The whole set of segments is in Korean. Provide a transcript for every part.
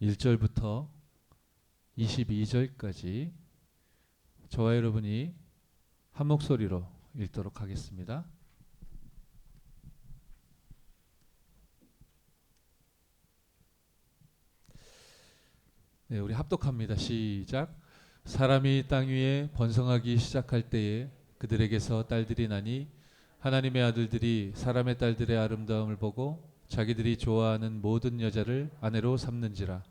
1절부터 22절까지 저와 여러분이 한 목소리로 읽도록 하겠습니다. 네, 우리 합독합니다. 시작. 사람이 땅 위에 번성하기 시작할 때에 그들에게서 딸들이 나니 하나님의 아들들이 사람의 딸들의 아름다움을 보고 자기들이 좋아하는 모든 여자를 아내로 삼는지라.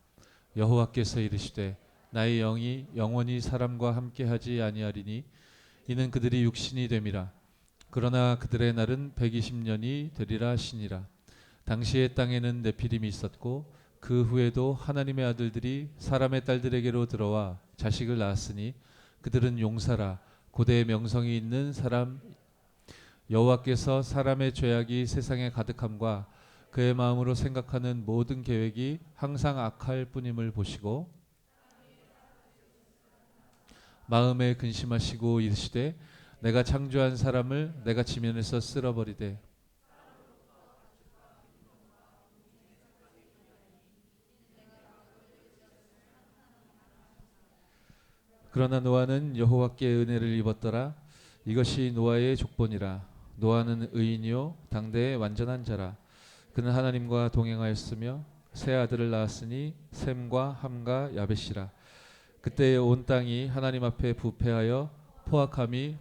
여호와께서 이르시되 나의 영이 영원히 사람과 함께하지 아니하리니 이는 그들이 육신이 됨이라. 그러나 그들의 날은 120년이 되리라 하시니라. 당시에 땅에는 네피림이 있었고 그 후에도 하나님의 아들들이 사람의 딸들에게로 들어와 자식을 낳았으니 그들은 용사라. 고대의 명성이 있는 사람. 여호와께서 사람의 죄악이 세상에 가득함과 그의 마음으로 생각하는 모든 계획이 항상 악할 뿐임을 보시고 마음에 근심하시고 이르시되 내가 창조한 사람을 내가 지면에서 쓸어버리되 그러나 노아는 여호와께 은혜를 입었더라. 이것이 노아의 족본이라. 노아는 의인이요 당대의 완전한 자라. 그는 하나님과 동행하였으며 세 아들을 낳았으니 셈과 함과 야벳이라. 그때에 온 땅이 하나님 앞에 부패하여 포악함이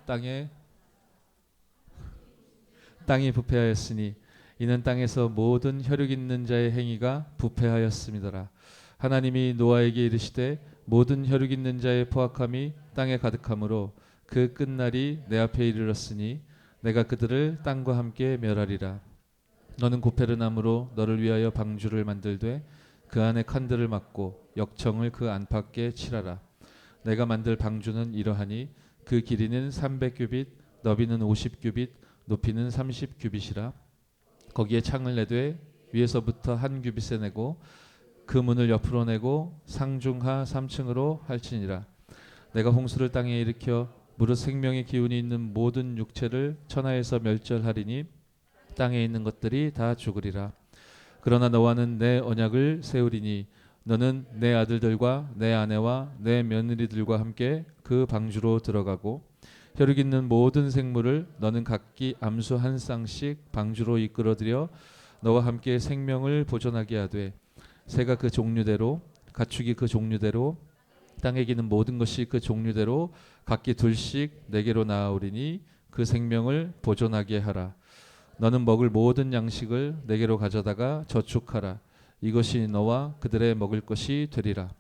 땅이 부패하였으니 이는 땅에서 모든 혈육 있는 자의 행위가 부패하였음이더라. 하나님이 노아에게 이르시되 모든 혈육 있는 자의 포악함이 땅에 가득하므로 그 끝날이 내 앞에 이르렀으니 내가 그들을 땅과 함께 멸하리라. 너는 고페르나무로 너를 위하여 방주를 만들되 그 안에 칸들을 막고 역청을 그 안팎에 칠하라. 내가 만들 방주는 이러하니 그 길이는 300규빗, 너비는 50규빗, 높이는 30규빗이라. 거기에 창을 내되 위에서부터 한 규빗에 내고 그 문을 옆으로 내고 상중하 3층으로 할지니라. 내가 홍수를 땅에 일으켜 무릇 생명의 기운이 있는 모든 육체를 천하에서 멸절하리니 땅에 있는 것들이 다 죽으리라. 그러나 너와는 내 언약을 세우리니 너는 내 아들들과 내 아내와 내 며느리들과 함께 그 방주로 들어가고 혈육 있는 모든 생물을 너는 각기 암수 한 쌍씩 방주로 이끌어들여 너와 함께 생명을 보존하게 하되 새가 그 종류대로 가축이 그 종류대로 땅에 기는 모든 것이 그 종류대로 각기 둘씩 내게로 나아오리니 그 생명을 보존하게 하라. 너는 먹을 모든 양식을 내게로 가져다가 저축하라. 이것이 너와 그들의 먹을 것이 되리라.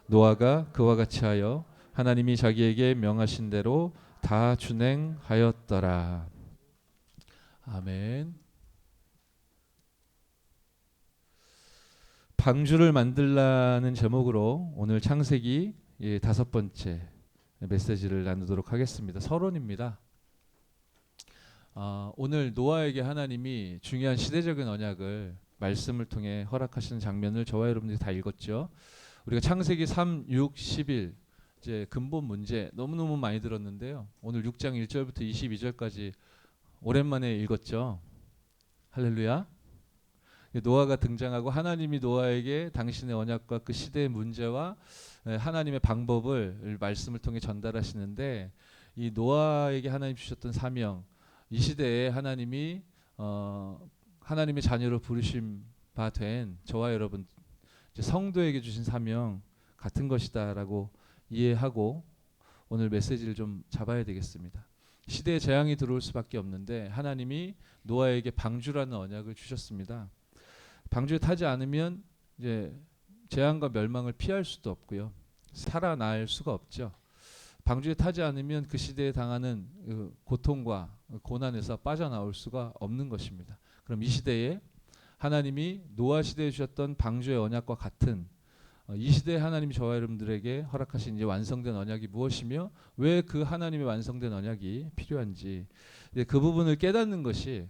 노아가 그와 같이 하여 하나님이 자기에게 명하신 대로 다 준행하였더라. 아멘. 방주를 만들라는 제목으로 오늘 창세기 5번째 메시지를 나누도록 하겠습니다. 서론입니다. 오늘 노아에게 하나님이 중요한 시대적인 언약을 말씀을 통해 허락하시는 장면을 저와 여러분들이 다 읽었죠. 우리가 창세기 3, 6, 11 이제 근본 문제 너무너무 많이 들었는데요. 오늘 6장 1절부터 22절까지 오랜만에 읽었죠. 할렐루야. 노아가 등장하고 하나님이 노아에게 당신의 언약과 그 시대의 문제와 하나님의 방법을 말씀을 통해 전달하시는데 이 노아에게 하나님 주셨던 사명, 이 시대에 하나님이 하나님의 자녀로 부르심 바 된 저와 여러분 성도에게 주신 사명 같은 것이다라고 이해하고 오늘 메시지를 좀 잡아야 되겠습니다. 시대에 재앙이 들어올 수밖에 없는데 하나님이 노아에게 방주라는 언약을 주셨습니다. 방주에 타지 않으면 이제 재앙과 멸망을 피할 수도 없고요. 살아날 수가 없죠. 방주에 타지 않으면 그 시대에 당하는 고통과 고난에서 빠져나올 수가 없는 것입니다. 그럼 이 시대에 하나님이 노아 시대에 주셨던 방주의 언약과 같은 이 시대에 하나님이 저와 여러분들에게 허락하신 이제 완성된 언약이 무엇이며 왜 그 하나님의 완성된 언약이 필요한지 그 부분을 깨닫는 것이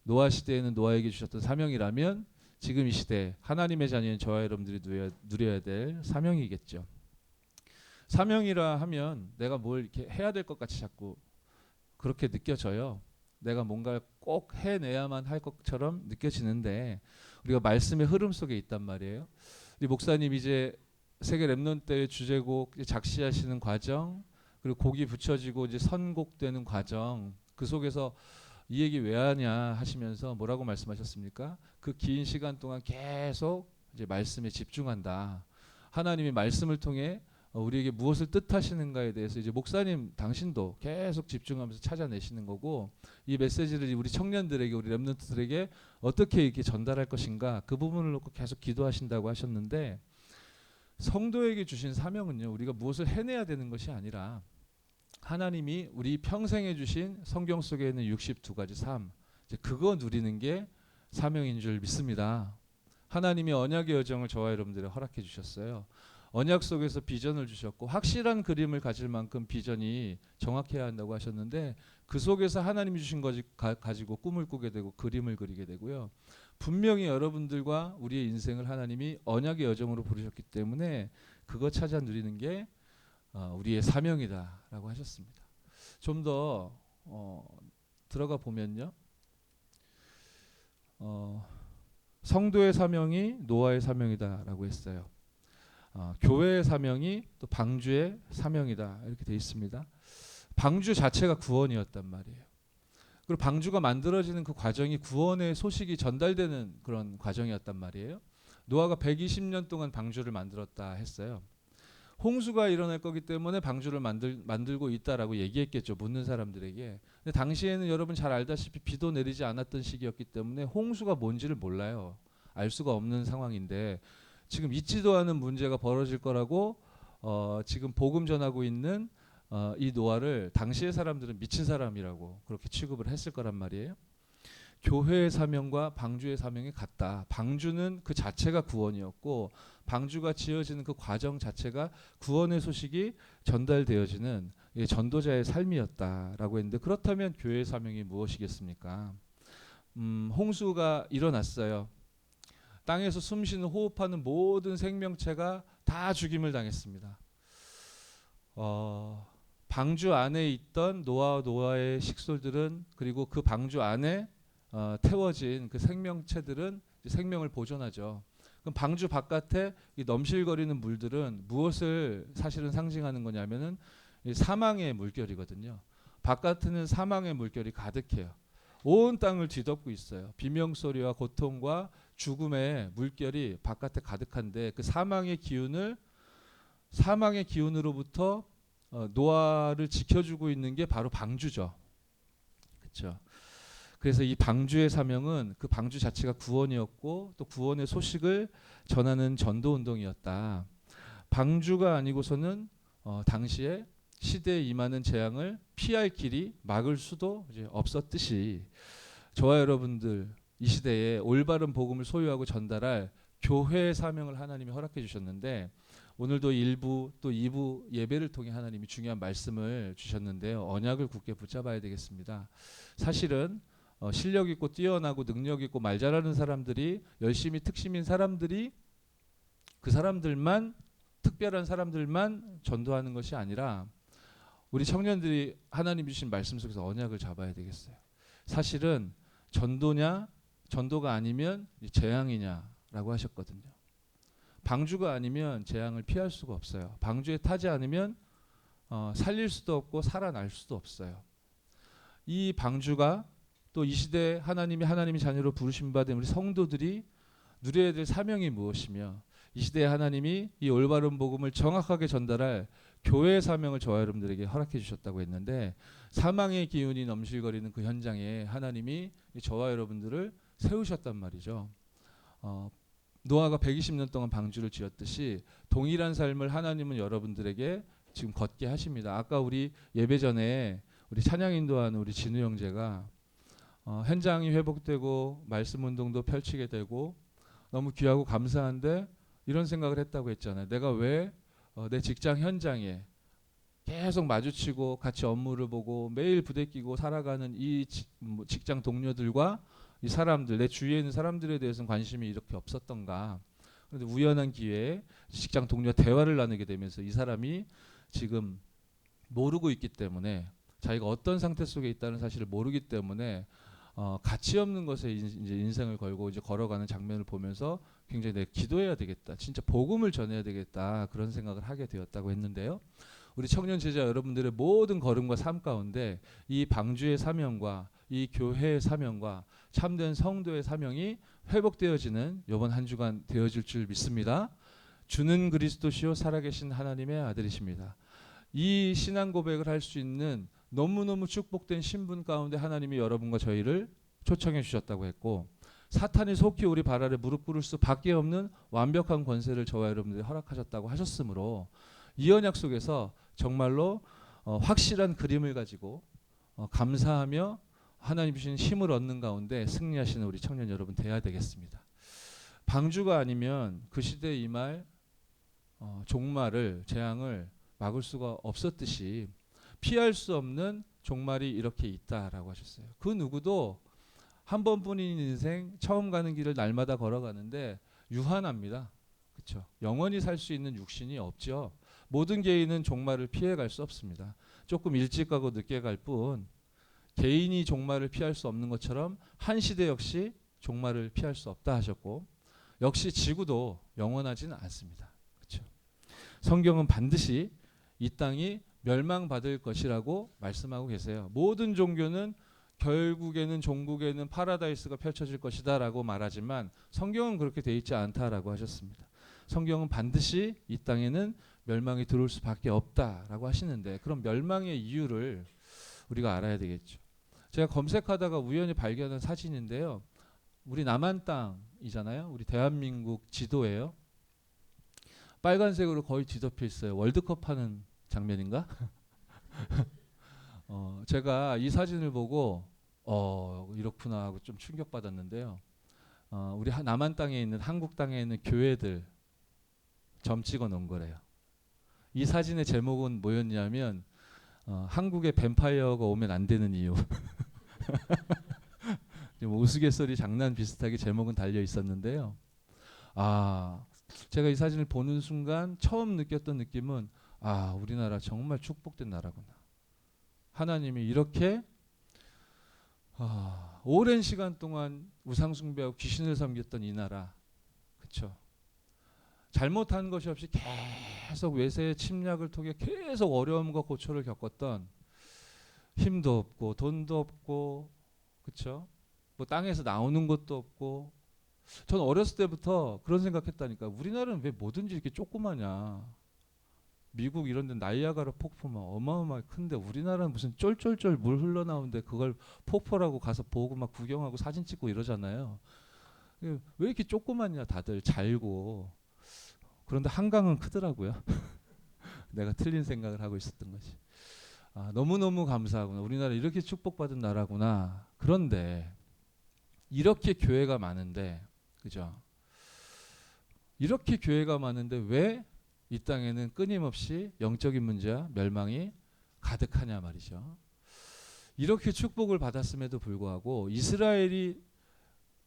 노아 시대에는 노아에게 주셨던 사명이라면 지금 이 시대 하나님의 자녀인 저와 여러분들이 누려야 될 사명이겠죠. 사명이라 하면 내가 뭘 이렇게 해야 될 것 같이 자꾸 그렇게 느껴져요. 내가 뭔가 꼭 해내야만 할 것처럼 느껴지는데 우리가 말씀의 흐름 속에 있단 말이에요. 우리 목사님 이제 세계 랩넌트의 주제곡 작시하시는 과정, 그리고 곡이 붙여지고 이제 선곡되는 과정, 그 속에서 이 얘기 왜 하냐 하시면서 뭐라고 말씀하셨습니까? 그 긴 시간 동안 계속 이제 말씀에 집중한다. 하나님이 말씀을 통해 우리에게 무엇을 뜻하시는가에 대해서 이제 목사님 당신도 계속 집중하면서 찾아내시는 거고, 이 메시지를 우리 청년들에게, 우리 랩런트들에게 어떻게 이렇게 전달할 것인가, 그 부분을 놓고 계속 기도하신다고 하셨는데, 성도에게 주신 사명은요, 우리가 무엇을 해내야 되는 것이 아니라 하나님이 우리 평생에 주신 성경 속에 있는 62가지 삶, 이제 그거 누리는 게 사명인 줄 믿습니다. 하나님이 언약의 여정을 저와 여러분들에 허락해 주셨어요. 언약 속에서 비전을 주셨고 확실한 그림을 가질 만큼 비전이 정확해야 한다고 하셨는데, 그 속에서 하나님이 주신 것 가지고 꿈을 꾸게 되고 그림을 그리게 되고요. 분명히 여러분들과 우리의 인생을 하나님이 언약의 여정으로 부르셨기 때문에 그거 찾아 누리는 게 우리의 사명이다라고 하셨습니다. 좀 더 들어가 보면요, 성도의 사명이 노아의 사명이다라고 했어요. 교회의 사명이 또 방주의 사명이다 이렇게 돼 있습니다. 방주 자체가 구원이었단 말이에요. 그리고 방주가 만들어지는 그 과정이 구원의 소식이 전달되는 그런 과정이었단 말이에요. 노아가 120년 동안 방주를 만들었다 했어요. 홍수가 일어날 거기 때문에 방주를 만들고 있다라고 얘기했겠죠, 묻는 사람들에게. 근데 당시에는 여러분 잘 알다시피 비도 내리지 않았던 시기였기 때문에 홍수가 뭔지를 몰라요. 알 수가 없는 상황인데 지금 있지도 않은 문제가 벌어질 거라고 지금 복음 전하고 있는 이 노아를 당시의 사람들은 미친 사람이라고 그렇게 취급을 했을 거란 말이에요. 교회의 사명과 방주의 사명이 같다. 방주는 그 자체가 구원이었고 방주가 지어지는 그 과정 자체가 구원의 소식이 전달되어지는 전도자의 삶이었다라고 했는데, 그렇다면 교회의 사명이 무엇이겠습니까? 홍수가 일어났어요. 땅에서 숨쉬는 호흡하는 모든 생명체가 다 죽임을 당했습니다. 방주 안에 있던 노아의 식솔들은, 그리고 그 방주 안에 태워진 그 생명체들은 생명을 보존하죠. 그럼 방주 바깥에 이 넘실거리는 물들은 무엇을 사실은 상징하는 거냐면은 이 사망의 물결이거든요. 바깥에는 사망의 물결이 가득해요. 온 땅을 뒤덮고 있어요. 비명소리와 고통과 죽음의 물결이 바깥에 가득한데, 그 사망의 기운으로부터 노아를 지켜주고 있는 게 바로 방주죠. 그렇죠. 그래서 이 방주의 사명은 그 방주 자체가 구원이었고 또 구원의 소식을 전하는 전도 운동이었다. 방주가 아니고서는 당시에 시대에 임하는 재앙을 피할 길이 막을 수도 이제 없었듯이, 저와 여러분들 이 시대에 올바른 복음을 소유하고 전달할 교회의 사명을 하나님이 허락해 주셨는데, 오늘도 1부 또 2부 예배를 통해 하나님이 중요한 말씀을 주셨는데요. 언약을 굳게 붙잡아야 되겠습니다. 사실은 실력 있고 뛰어나고 능력 있고 말 잘하는 사람들이, 열심히 특심인 사람들이, 그 사람들만, 특별한 사람들만 전도하는 것이 아니라 우리 청년들이 하나님 주신 말씀 속에서 언약을 잡아야 되겠어요. 사실은 전도가 아니면 재앙이냐라고 하셨거든요. 방주가 아니면 재앙을 피할 수가 없어요. 방주에 타지 않으면 살릴 수도 없고 살아날 수도 없어요. 이 방주가 또 이 시대에 하나님이 자녀로 부르심 받은 우리 성도들이 누려야 될 사명이 무엇이며, 이 시대에 하나님이 이 올바른 복음을 정확하게 전달할 교회의 사명을 저와 여러분들에게 허락해 주셨다고 했는데, 사망의 기운이 넘실거리는 그 현장에 하나님이 저와 여러분들을 세우셨단 말이죠. 노아가 120년 동안 방주를 지었듯이 동일한 삶을 하나님은 여러분들에게 지금 걷게 하십니다. 아까 우리 예배 전에 우리 찬양 인도하는 우리 진우 형제가 현장이 회복되고 말씀 운동도 펼치게 되고 너무 귀하고 감사한데, 이런 생각을 했다고 했잖아요. 내가 왜 내 직장 현장에 계속 마주치고 같이 업무를 보고 매일 부대끼고 살아가는 이 직장 동료들과 이 사람들, 내 주위에 있는 사람들에 대해서는 관심이 이렇게 없었던가. 그런데 우연한 기회에 직장 동료와 대화를 나누게 되면서 이 사람이 지금 모르고 있기 때문에, 자기가 어떤 상태 속에 있다는 사실을 모르기 때문에 가치 없는 것에 이제 인생을 걸고 이제 걸어가는 장면을 보면서 굉장히 내가 기도해야 되겠다. 진짜 복음을 전해야 되겠다. 그런 생각을 하게 되었다고 했는데요. 우리 청년 제자 여러분들의 모든 걸음과 삶 가운데 이 방주의 사명과 이 교회의 사명과 참된 성도의 사명이 회복되어지는 이번 한 주간 되어질 줄 믿습니다. 주는 그리스도시요 살아계신 하나님의 아들이십니다. 이 신앙 고백을 할 수 있는 너무너무 축복된 신분 가운데 하나님이 여러분과 저희를 초청해 주셨다고 했고, 사탄이 속히 우리 발 아래 무릎 꿇을 수밖에 없는 완벽한 권세를 저와 여러분들이 허락하셨다고 하셨으므로 이 언약 속에서 정말로 확실한 그림을 가지고 감사하며 하나님 주신 힘을 얻는 가운데 승리하시는 우리 청년 여러분 돼야 되겠습니다. 방주가 아니면 그 시대에 임할 종말을, 재앙을 막을 수가 없었듯이 피할 수 없는 종말이 이렇게 있다라고 하셨어요. 그 누구도 한 번뿐인 인생 처음 가는 길을 날마다 걸어가는데 유한합니다. 그렇죠? 영원히 살 수 있는 육신이 없죠. 모든 개인은 종말을 피해갈 수 없습니다. 조금 일찍 가고 늦게 갈 뿐 개인이 종말을 피할 수 없는 것처럼 한 시대 역시 종말을 피할 수 없다 하셨고, 역시 지구도 영원하지는 않습니다. 그렇죠? 성경은 반드시 이 땅이 멸망받을 것이라고 말씀하고 계세요. 모든 종교는 결국에는 종국에는 파라다이스가 펼쳐질 것이다라고 말하지만 성경은 그렇게 돼 있지 않다라고 하셨습니다. 성경은 반드시 이 땅에는 멸망이 들어올 수밖에 없다라고 하시는데, 그럼 멸망의 이유를 우리가 알아야 되겠죠. 제가 검색하다가 우연히 발견한 사진인데요. 우리 남한 땅이잖아요. 우리 대한민국 지도예요. 빨간색으로 거의 뒤덮여 있어요. 월드컵 하는 장면인가? 제가 이 사진을 보고 이렇구나 하고 좀 충격받았는데요. 우리 남한 땅에 있는, 한국 땅에 있는 교회들 점 찍어 놓은 거래요. 이 사진의 제목은 뭐였냐면 한국에 뱀파이어가 오면 안 되는 이유. 우스갯소리 장난 비슷하게 제목은 달려 있었는데요. 제가 이 사진을 보는 순간 처음 느꼈던 느낌은 우리나라 정말 축복된 나라구나. 하나님이 이렇게 오랜 시간 동안 우상 숭배하고 귀신을 섬겼던 이 나라, 그렇죠? 잘못한 것이 없이 계속 외세의 침략을 통해 계속 어려움과 고초를 겪었던, 힘도 없고 돈도 없고, 그렇죠? 뭐 땅에서 나오는 것도 없고. 전 어렸을 때부터 그런 생각했다니까. 우리나라는 왜 뭐든지 이렇게 조그마냐. 미국 이런 데 나이아가라 폭포만 어마어마하게 큰데 우리나라는 무슨 쫄쫄쫄 물 흘러나오는데 그걸 폭포라고 가서 보고 막 구경하고 사진 찍고 이러잖아요. 왜 이렇게 조그마냐 다들 잘고. 그런데 한강은 크더라고요. 내가 틀린 생각을 하고 있었던 거지. 너무너무 감사하구나. 우리나라 이렇게 축복받은 나라구나. 그런데 이렇게 교회가 많은데, 그죠? 이렇게 교회가 많은데 왜 이 땅에는 끊임없이 영적인 문제와 멸망이 가득하냐 말이죠. 이렇게 축복을 받았음에도 불구하고 이스라엘이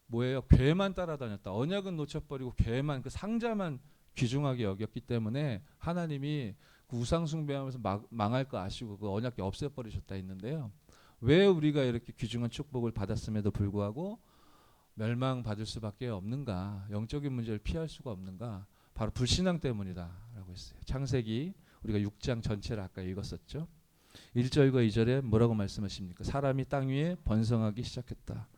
뭐예요? 괴만 따라다녔다. 언약은 놓쳐버리고 괴만, 그 상자만 귀중하게 여겼기 때문에 하나님이 그 우상 숭배하면서 망할 거 아시고 그 언약궤 없애버리셨다 했는데요. 왜 우리가 이렇게 귀중한 축복을 받았음에도 불구하고 멸망받을 수밖에 없는가? 영적인 문제를 피할 수가 없는가? 바로 불신앙 때문이다라고 했어요. 창세기 우리가 6장 전체를 아까 읽었었죠. 1절과 2절에 뭐라고 말씀하십니까? 사람이 땅 위에 번성하기 시작했다.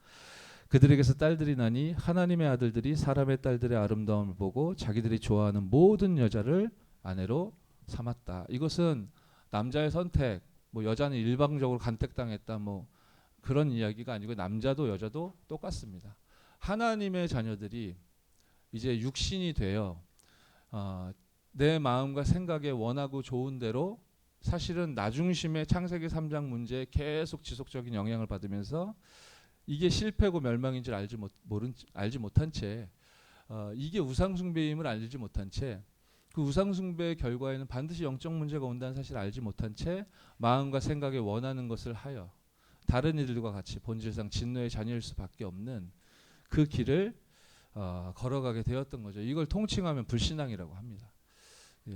그들에게서 딸들이 나니 하나님의 아들들이 사람의 딸들의 아름다움을 보고 자기들이 좋아하는 모든 여자를 아내로 삼았다. 이것은 남자의 선택, 뭐 여자는 일방적으로 간택당했다, 뭐 그런 이야기가 아니고 남자도 여자도 똑같습니다. 하나님의 자녀들이 이제 육신이 되어 내 마음과 생각에 원하고 좋은 대로, 사실은 나중심의 창세기 3장 문제에 계속 지속적인 영향을 받으면서 이게 실패고 멸망인 줄 알지 못한 채, 이게 우상숭배임을 알지 못한 채, 그 우상숭배의 결과에는 반드시 영적 문제가 온다는 사실을 알지 못한 채 마음과 생각에 원하는 것을 하여 다른 이들과 같이 본질상 진노의 자녀일 수밖에 없는 그 길을 걸어가게 되었던 거죠. 이걸 통칭하면 불신앙이라고 합니다.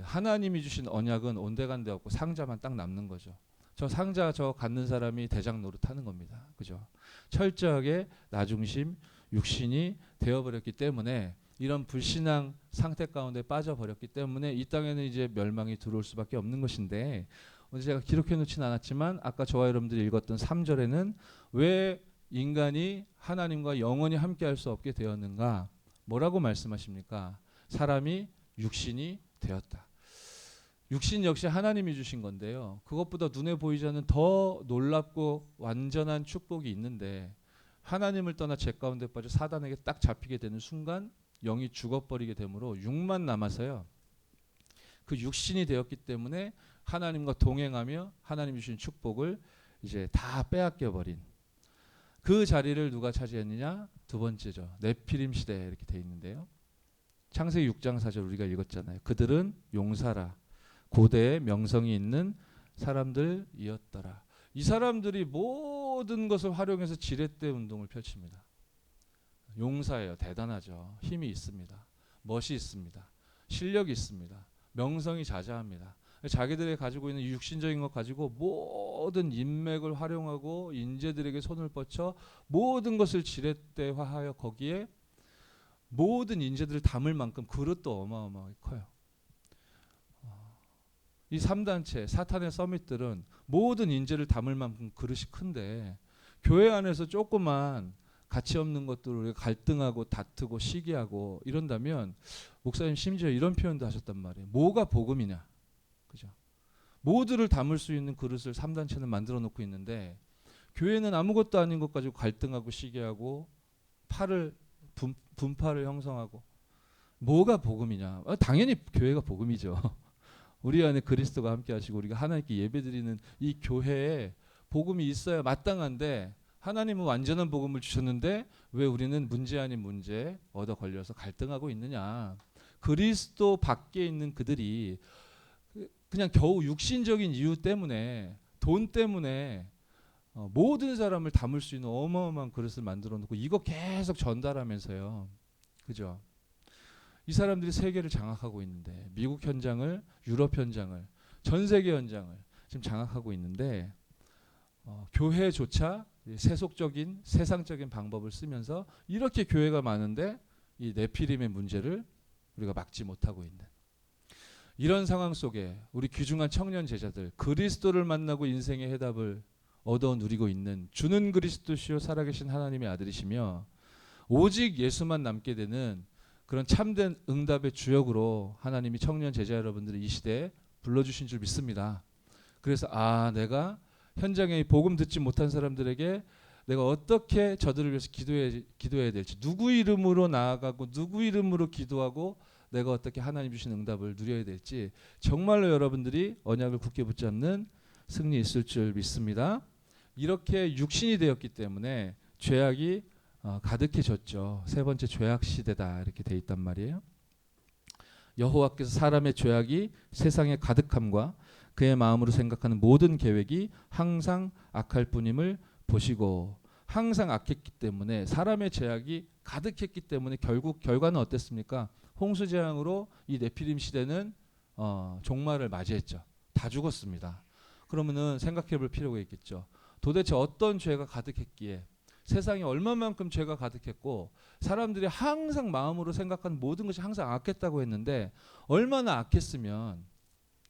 하나님이 주신 언약은 온데간데 없고 상자만 딱 남는 거죠. 저 상자 갖는 사람이 대장 노릇하는 겁니다. 그죠? 철저하게 나중심, 육신이 되어버렸기 때문에 이런 불신앙 상태 가운데 빠져버렸기 때문에 이 땅에는 이제 멸망이 들어올 수밖에 없는 것인데, 오늘 제가 기록해 놓진 않았지만 아까 저와 여러분들이 읽었던 3절에는 왜 인간이 하나님과 영원히 함께할 수 없게 되었는가, 뭐라고 말씀하십니까? 사람이 육신이 되었다. 육신 역시 하나님이 주신 건데요, 그것보다 눈에 보이지 않는 더 놀랍고 완전한 축복이 있는데, 하나님을 떠나 죄 가운데 빠져 사단에게 딱 잡히게 되는 순간 영이 죽어버리게 되므로 육만 남아서요, 그 육신이 되었기 때문에 하나님과 동행하며 하나님 주신 축복을 이제 다 빼앗겨 버린 그 자리를 누가 차지했느냐? 두 번째죠. 네피림 시대 이렇게 돼 있는데요. 창세기 6장 4절 우리가 읽었잖아요. 그들은 용사라, 고대의 명성이 있는 사람들이었더라. 이 사람들이 모든 것을 활용해서 지렛대 운동을 펼칩니다. 용사예요. 대단하죠. 힘이 있습니다. 멋이 있습니다. 실력이 있습니다. 명성이 자자합니다. 자기들이 가지고 있는 육신적인 것 가지고 모든 인맥을 활용하고 인재들에게 손을 뻗쳐 모든 것을 지렛대화하여 거기에 모든 인재들을 담을 만큼 그릇도 어마어마하게 커요. 이 3단체 사탄의 서밋들은 모든 인재를 담을 만큼 그릇이 큰데, 교회 안에서 조그만 가치 없는 것들을 우리가 갈등하고 다투고 시기하고 이런다면, 목사님 심지어 이런 표현도 하셨단 말이에요. 뭐가 복음이냐, 그죠? 모두를 담을 수 있는 그릇을 3단체는 만들어 놓고 있는데, 교회는 아무것도 아닌 것 가지고 갈등하고 시기하고 분파를 형성하고, 뭐가 복음이냐? 당연히 교회가 복음이죠. 우리 안에 그리스도가 함께 하시고 우리가 하나님께 예배드리는 이 교회에 복음이 있어야 마땅한데, 하나님은 완전한 복음을 주셨는데 왜 우리는 문제 아닌 문제에 얻어 걸려서 갈등하고 있느냐? 그리스도 밖에 있는 그들이 그냥 겨우 육신적인 이유 때문에, 돈 때문에 모든 사람을 담을 수 있는 어마어마한 그릇을 만들어 놓고 이거 계속 전달하면서요, 그죠? 이 사람들이 세계를 장악하고 있는데, 미국 현장을, 유럽 현장을, 전 세계 현장을 지금 장악하고 있는데, 교회조차 세속적인 세상적인 방법을 쓰면서 이렇게 교회가 많은데 이 네피림의 문제를 우리가 막지 못하고 있는 이런 상황 속에 우리 귀중한 청년 제자들, 그리스도를 만나고 인생의 해답을 얻어 누리고 있는 주는 그리스도시요 살아계신 하나님의 아들이시며 오직 예수만 남게 되는 그런 참된 응답의 주역으로 하나님이 청년 제자 여러분들을 이 시대에 불러주신 줄 믿습니다. 그래서 내가 현장에 복음 듣지 못한 사람들에게 내가 어떻게 저들을 위해서 기도해야 될지, 누구 이름으로 나아가고 누구 이름으로 기도하고 내가 어떻게 하나님 주신 응답을 누려야 될지, 정말로 여러분들이 언약을 굳게 붙잡는 승리 있을 줄 믿습니다. 이렇게 육신이 되었기 때문에 죄악이 가득해졌죠. 세 번째, 죄악 시대다 이렇게 돼 있단 말이에요. 여호와께서 사람의 죄악이 세상에 가득함과 그의 마음으로 생각하는 모든 계획이 항상 악할 뿐임을 보시고, 항상 악했기 때문에, 사람의 죄악이 가득했기 때문에 결국 결과는 어땠습니까? 홍수재앙으로 이 네피림 시대는 종말을 맞이했죠. 다 죽었습니다. 그러면은 생각해 볼 필요가 있겠죠. 도대체 어떤 죄가 가득했기에, 세상에 얼마만큼 죄가 가득했고 사람들이 항상 마음으로 생각하는 모든 것이 항상 악했다고 했는데 얼마나 악했으면,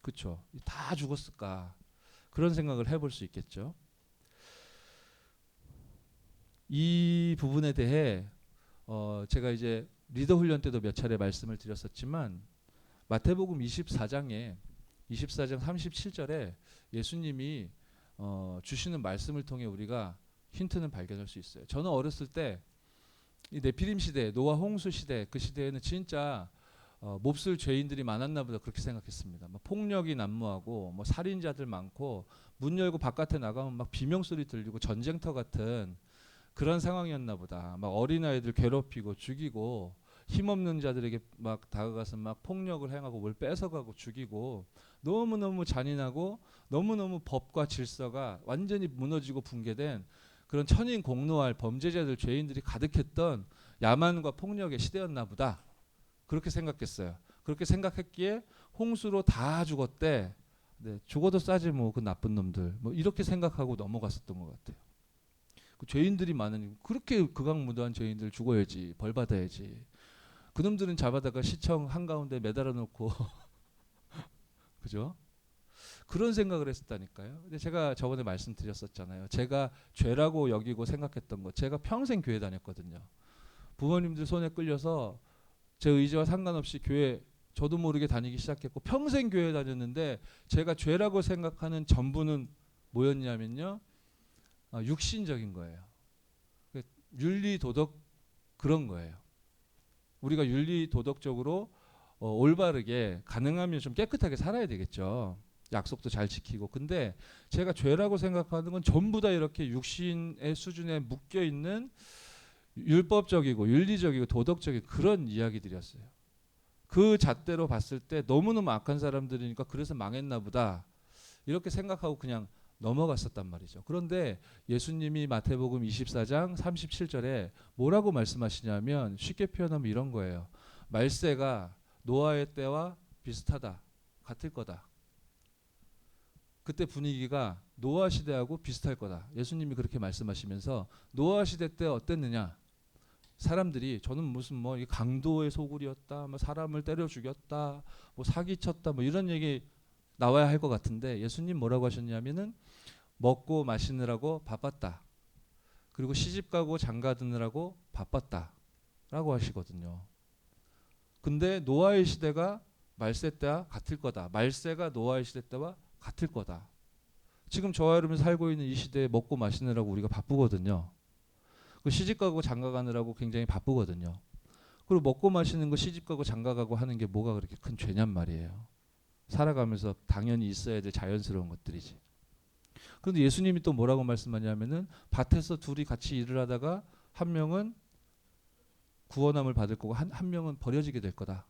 그렇죠, 다 죽었을까? 그런 생각을 해볼 수 있겠죠. 이 부분에 대해 제가 이제 리더 훈련 때도 몇 차례 말씀을 드렸었지만, 마태복음 24장 37절에 예수님이 주시는 말씀을 통해 우리가 힌트는 발견할 수 있어요. 저는 어렸을 때 이 네피림 시대, 노아 홍수 시대, 그 시대에는 진짜 몹쓸 죄인들이 많았나 보다 그렇게 생각했습니다. 폭력이 난무하고 살인자들 많고, 문 열고 바깥에 나가면 막 비명소리 들리고 전쟁터 같은 그런 상황이었나 보다. 막 어린아이들 괴롭히고 죽이고, 힘없는 자들에게 막 다가가서 막 폭력을 행하고 뭘 뺏어가고 죽이고, 너무너무 잔인하고 너무너무 법과 질서가 완전히 무너지고 붕괴된 그런 천인공노할 범죄자들, 죄인들이 가득했던 야만과 폭력의 시대였나 보다 그렇게 생각했어요. 그렇게 생각했기에 홍수로 다 죽었대. 네, 죽어도 싸지 그 나쁜 놈들, 이렇게 생각하고 넘어갔었던 것 같아요. 그 죄인들이 많으니 그렇게 극악무도한 죄인들 죽어야지, 벌 받아야지. 그놈들은 잡아다가 시청 한가운데 매달아 놓고 그죠? 그런 생각을 했었다니까요. 근데 제가 저번에 말씀드렸었잖아요. 제가 죄라고 여기고 생각했던 거, 제가 평생 교회 다녔거든요. 부모님들 손에 끌려서 제 의지와 상관없이 교회 저도 모르게 다니기 시작했고 평생 교회 다녔는데 제가 죄라고 생각하는 전부는 뭐였냐면요, 육신적인 거예요. 윤리 도덕 그런 거예요. 우리가 윤리 도덕적으로 올바르게 가능하면 좀 깨끗하게 살아야 되겠죠. 약속도 잘 지키고. 근데 제가 죄라고 생각하는 건 전부 다 이렇게 육신의 수준에 묶여 있는 율법적이고 윤리적이고 도덕적인 그런 이야기들이었어요. 그 잣대로 봤을 때 너무너무 악한 사람들이니까 그래서 망했나 보다 이렇게 생각하고 그냥 넘어갔었단 말이죠. 그런데 예수님이 마태복음 24장 37절에 뭐라고 말씀하시냐면 쉽게 표현하면 이런 거예요. 말세가 노아의 때와 비슷하다. 같을 거다. 그때 분위기가 노아 시대하고 비슷할 거다. 예수님이 그렇게 말씀하시면서 노아 시대 때 어땠느냐? 사람들이 저는 무슨 뭐 강도의 소굴이었다, 뭐 사람을 때려 죽였다, 뭐 사기쳤다, 뭐 이런 얘기 나와야 할 것 같은데 예수님 뭐라고 하셨냐면은 먹고 마시느라고 바빴다. 그리고 시집가고 장가드느라고 바빴다라고 하시거든요. 근데 노아의 시대가 말세 때와 같을 거다. 말세가 노아의 시대 때와 같을 거다. 지금 저와 여러분 살고 있는 이 시대에 먹고 마시느라고 우리가 바쁘거든요. 그 시집가고 장가가느라고 굉장히 바쁘거든요. 그리고 먹고 마시는 거 시집가고 장가가고 하는 게 뭐가 그렇게 큰 죄냔 말이에요. 살아가면서 당연히 있어야 될 자연스러운 것들이지. 그런데 예수님이 또 뭐라고 말씀하냐면은 밭에서 둘이 같이 일을 하다가 한 명은 구원함을 받을 거고 한 명은 버려지게 될 거다.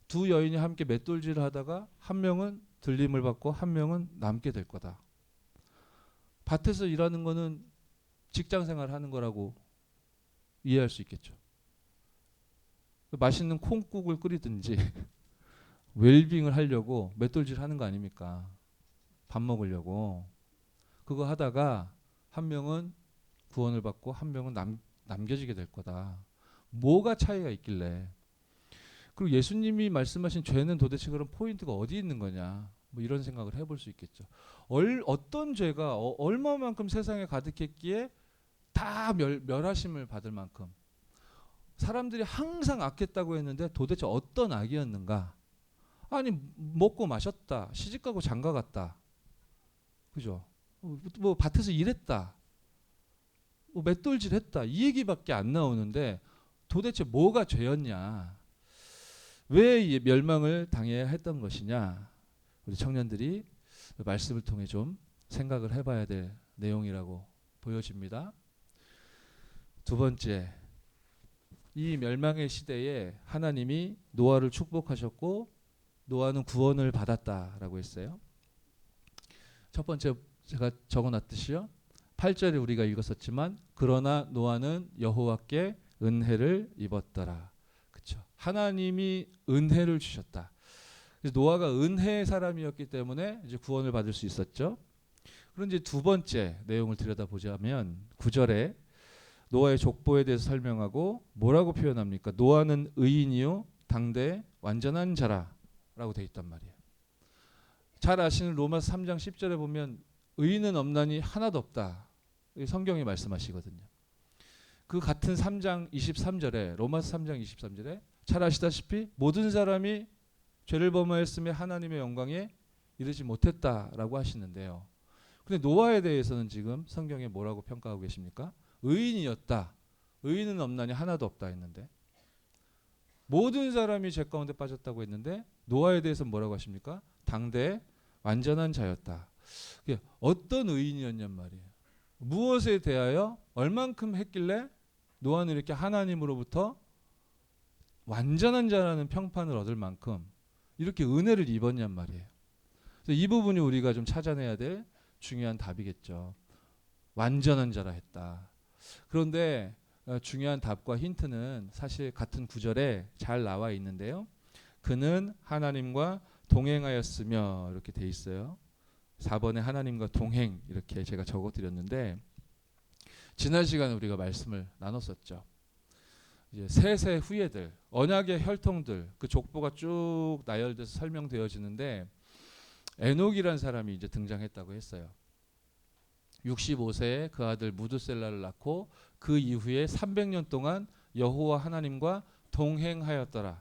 두 여인이 함께 맷돌질을 하다가 한 명은 들림을 받고 한 명은 남게 될 거다. 밭에서 일하는 거는 직장 생활 하는 거라고 이해할 수 있겠죠. 맛있는 콩국을 끓이든지 웰빙을 하려고 맷돌질 하는 거 아닙니까? 밥 먹으려고. 그거 하다가 한 명은 구원을 받고 한 명은 남겨지게 될 거다. 뭐가 차이가 있길래. 그리고 예수님이 말씀하신 죄는 도대체 그런 포인트가 어디 있는 거냐. 뭐 이런 생각을 해볼 수 있겠죠. 어떤 죄가 얼마만큼 세상에 가득했기에 다 멸하심을 받을 만큼 사람들이 항상 악했다고 했는데 도대체 어떤 악이었는가? 아니 먹고 마셨다, 시집가고 장가갔다, 그죠? 뭐 밭에서 일했다, 뭐 맷돌질했다 이 얘기밖에 안 나오는데 도대체 뭐가 죄였냐? 왜 멸망을 당해야 했던 것이냐? 우리 청년들이 말씀을 통해 좀 생각을 해봐야 될 내용이라고 보여집니다. 두 번째, 이 멸망의 시대에 하나님이 노아를 축복하셨고 노아는 구원을 받았다라고 했어요. 첫 번째 제가 적어놨듯이요. 8절에 우리가 읽었었지만 그러나 노아는 여호와께 은혜를 입었더라. 그렇죠. 하나님이 은혜를 주셨다. 그래서 노아가 은혜의 사람이었기 때문에 이제 구원을 받을 수 있었죠. 그런데 두 번째 내용을 들여다보자면 9절에 노아의 족보에 대해서 설명하고 뭐라고 표현합니까? 노아는 의인이요 당대 완전한 자라라고 돼 있단 말이에요. 잘 아시는 로마서 3장 10절에 보면 의인은 없나니 하나도 없다. 성경이 말씀하시거든요. 그 같은 3장 23절에 로마서 3장 23절에 잘 아시다시피 모든 사람이 죄를 범하였으며 하나님의 영광에 이르지 못했다라고 하시는데요. 근데 노아에 대해서는 지금 성경에 뭐라고 평가하고 계십니까? 의인이었다. 의인은 없나니 하나도 없다 했는데 모든 사람이 죄 가운데 빠졌다고 했는데 노아에 대해서 뭐라고 하십니까? 당대 완전한 자였다. 어떤 의인이었냔 말이에요. 무엇에 대하여 얼만큼 했길래 노아는 이렇게 하나님으로부터 완전한 자라는 평판을 얻을 만큼 이렇게 은혜를 입었냔 말이에요. 그래서 이 부분이 우리가 좀 찾아내야 될 중요한 답이겠죠. 완전한 자라 했다. 그런데 중요한 답과 힌트는 사실 같은 구절에 잘 나와 있는데요. 그는 하나님과 동행하였으며 이렇게 돼 있어요. 4번에 하나님과 동행 이렇게 제가 적어드렸는데 지난 시간에 우리가 말씀을 나눴었죠. 이제 세세 후예들, 언약의 혈통들, 그 족보가 쭉 나열돼서 설명되어지는데 에녹이란 사람이 이제 등장했다고 했어요. 65세에 그 아들 무드셀라를 낳고 그 이후에 300년 동안 여호와 하나님과 동행하였더라.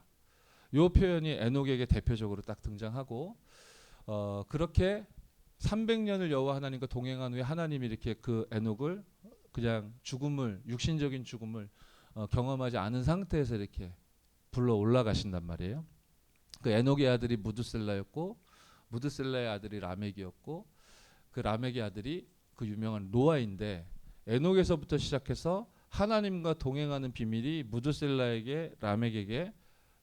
이 표현이 에녹에게 대표적으로 딱 등장하고 그렇게 300년을 여호와 하나님과 동행한 후에 하나님이 이렇게 그 에녹을 그냥 죽음을 육신적인 죽음을 경험하지 않은 상태에서 이렇게 불러 올라가신단 말이에요. 그 에녹의 아들이 무드셀라였고 무드셀라의 아들이 라멕이었고 그 라멕의 아들이 그 유명한 노아인데 에녹에서부터 시작해서 하나님과 동행하는 비밀이 무드셀라에게 라멕에게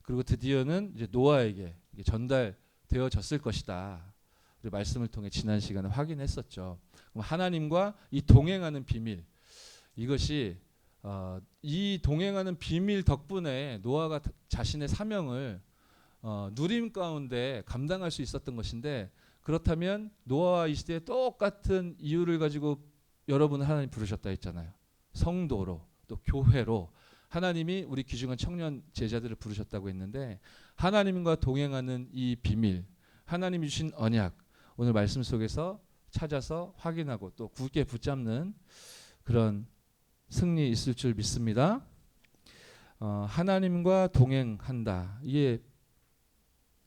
그리고 드디어는 이제 노아에게 전달되어졌을 것이다. 우리 말씀을 통해 지난 시간에 확인했었죠. 그럼 하나님과 이 동행하는 비밀 이것이 이 동행하는 비밀 덕분에 노아가 자신의 사명을 누림 가운데 감당할 수 있었던 것인데 그렇다면 노아와 이 시대에 똑같은 이유를 가지고 여러분을 하나님 부르셨다 했잖아요. 성도로 또 교회로 하나님이 우리 귀중한 청년 제자들을 부르셨다고 했는데 하나님과 동행하는 이 비밀 하나님이 주신 언약 오늘 말씀 속에서 찾아서 확인하고 또 굳게 붙잡는 그런 승리 있을 줄 믿습니다. 하나님과 동행한다. 이게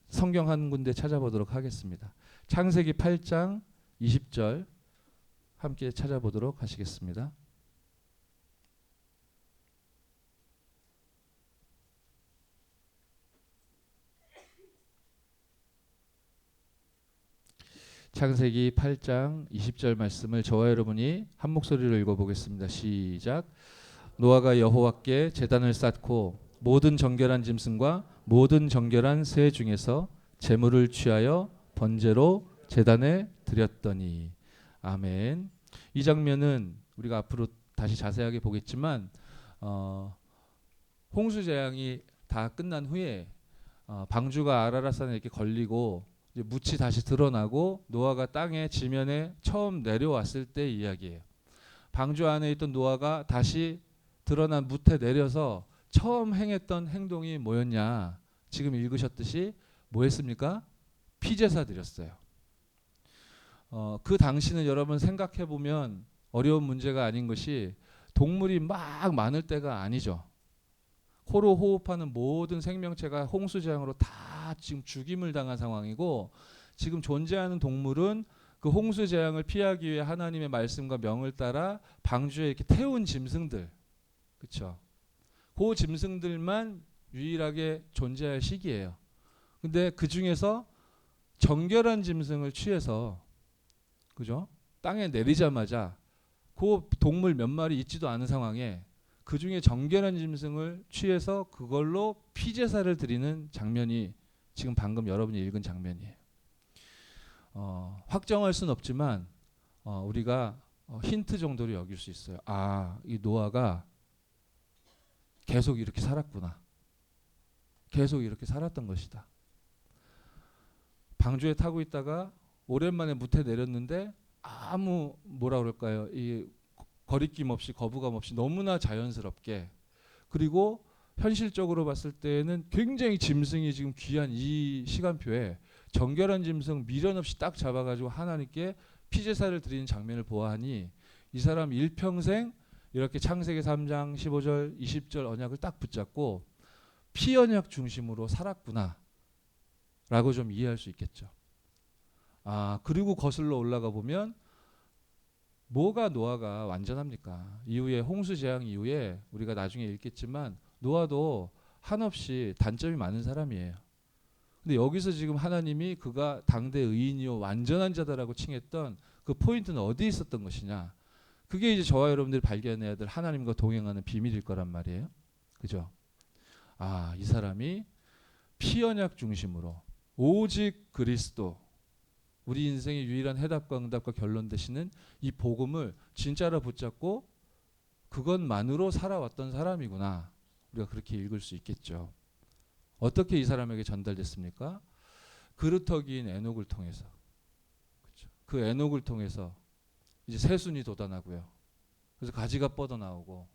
성경 한 군데 찾아보도록 하겠습니다. 창세기 8장 20절 함께 찾아보도록 하시겠습니다. 창세기 8장 20절 말씀을 저와 여러분이 한 목소리로 읽어보겠습니다. 시작. 노아가 여호와께 제단을 쌓고 모든 정결한 짐승과 모든 정결한 새 중에서 제물을 취하여 번제로 제단에 드렸더니 아멘. 이 장면은 우리가 앞으로 다시 자세하게 보겠지만 홍수 재앙이 다 끝난 후에 방주가 아라랏산에 이렇게 걸리고 이제 묻이 다시 드러나고 노아가 땅의 지면에 처음 내려왔을 때 이야기예요. 방주 안에 있던 노아가 다시 드러난 묻에 내려서 처음 행했던 행동이 뭐였냐? 지금 읽으셨듯이 뭐 했습니까? 피제사 드렸어요. 그 당시는 여러분 생각해 보면 어려운 문제가 아닌 것이 동물이 막 많을 때가 아니죠. 코로 호흡하는 모든 생명체가 홍수재앙으로 다 지금 죽임을 당한 상황이고 지금 존재하는 동물은 그 홍수재앙을 피하기 위해 하나님의 말씀과 명을 따라 방주에 이렇게 태운 짐승들, 그렇죠? 그 짐승들만 유일하게 존재할 시기예요. 근데 그 중에서 정결한 짐승을 취해서, 그죠? 땅에 내리자마자 그 동물 몇 마리 있지도 않은 상황에 그 중에 정결한 짐승을 취해서 그걸로 피제사를 드리는 장면이 지금 방금 여러분이 읽은 장면이에요. 확정할 수는 없지만 우리가 힌트 정도로 여길 수 있어요. 이 노아가 계속 이렇게 살았구나. 계속 이렇게 살았던 것이다. 방주에 타고 있다가 오랜만에 묻에 내렸는데 아무 뭐라 그럴까요? 이 거리낌 없이 거부감 없이 너무나 자연스럽게 그리고 현실적으로 봤을 때는 굉장히 짐승이 지금 귀한 이 시간표에 정결한 짐승 미련 없이 딱 잡아가지고 하나님께 피제사를 드리는 장면을 보아하니 이 사람 일평생 이렇게 창세기 3장 15절 20절 언약을 딱 붙잡고 피언약 중심으로 살았구나 라고 좀 이해할 수 있겠죠. 그리고 거슬러 올라가 보면 뭐가 노아가 완전합니까? 이후에 홍수 재앙 이후에 우리가 나중에 읽겠지만 노아도 한없이 단점이 많은 사람이에요. 근데 여기서 지금 하나님이 그가 당대 의인이요 완전한 자다라고 칭했던 그 포인트는 어디에 있었던 것이냐? 그게 이제 저와 여러분들이 발견해야 될 하나님과 동행하는 비밀일 거란 말이에요. 그죠? 이 사람이 피언약 중심으로 오직 그리스도 우리 인생의 유일한 해답과 응답과 결론 되시는 이 복음을 진짜로 붙잡고 그것만으로 살아왔던 사람이구나. 우리가 그렇게 읽을 수 있겠죠. 어떻게 이 사람에게 전달됐습니까? 그루터기인 에녹을 통해서. 그렇죠. 그 에녹을 통해서 이제 새순이 돋아나고요. 그래서 가지가 뻗어나오고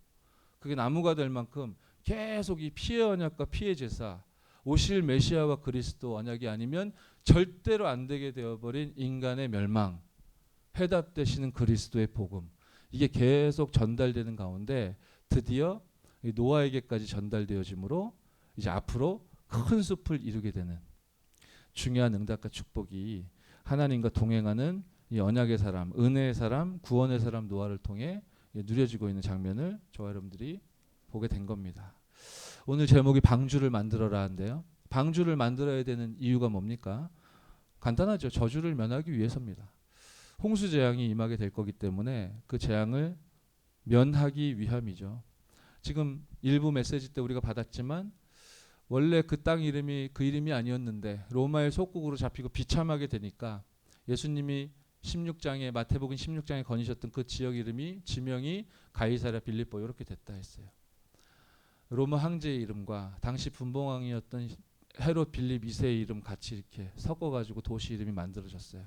그게 나무가 될 만큼 계속 이 피의 언약과 피의 제사, 오실 메시아와 그리스도 언약이 아니면 절대로 안 되게 되어버린 인간의 멸망, 해답 되시는 그리스도의 복음, 이게 계속 전달되는 가운데 드디어 노아에게까지 전달되어지므로 이제 앞으로 큰 숲을 이루게 되는 중요한 응답과 축복이 하나님과 동행하는 이 언약의 사람, 은혜의 사람, 구원의 사람 노아를 통해 누려지고 있는 장면을 저와 여러분들이 보게 된 겁니다. 오늘 제목이 방주를 만들어라인데요. 방주를 만들어야 되는 이유가 뭡니까? 간단하죠. 저주를 면하기 위해서입니다. 홍수 재앙이 임하게 될 거기 때문에 그 재앙을 면하기 위함이죠. 지금 일부 메시지 때 우리가 받았지만 원래 그 땅 이름이 그 이름이 아니었는데 로마의 속국으로 잡히고 비참하게 되니까 예수님이 16장에 마태복음 16장에 거니셨던 그 지역 이름이 지명이 가이사랴 빌립보 이렇게 됐다 했어요. 로마 황제의 이름과 당시 분봉왕이었던 헤롯 빌립 2세의 이름 같이 이렇게 섞어가지고 도시 이름이 만들어졌어요.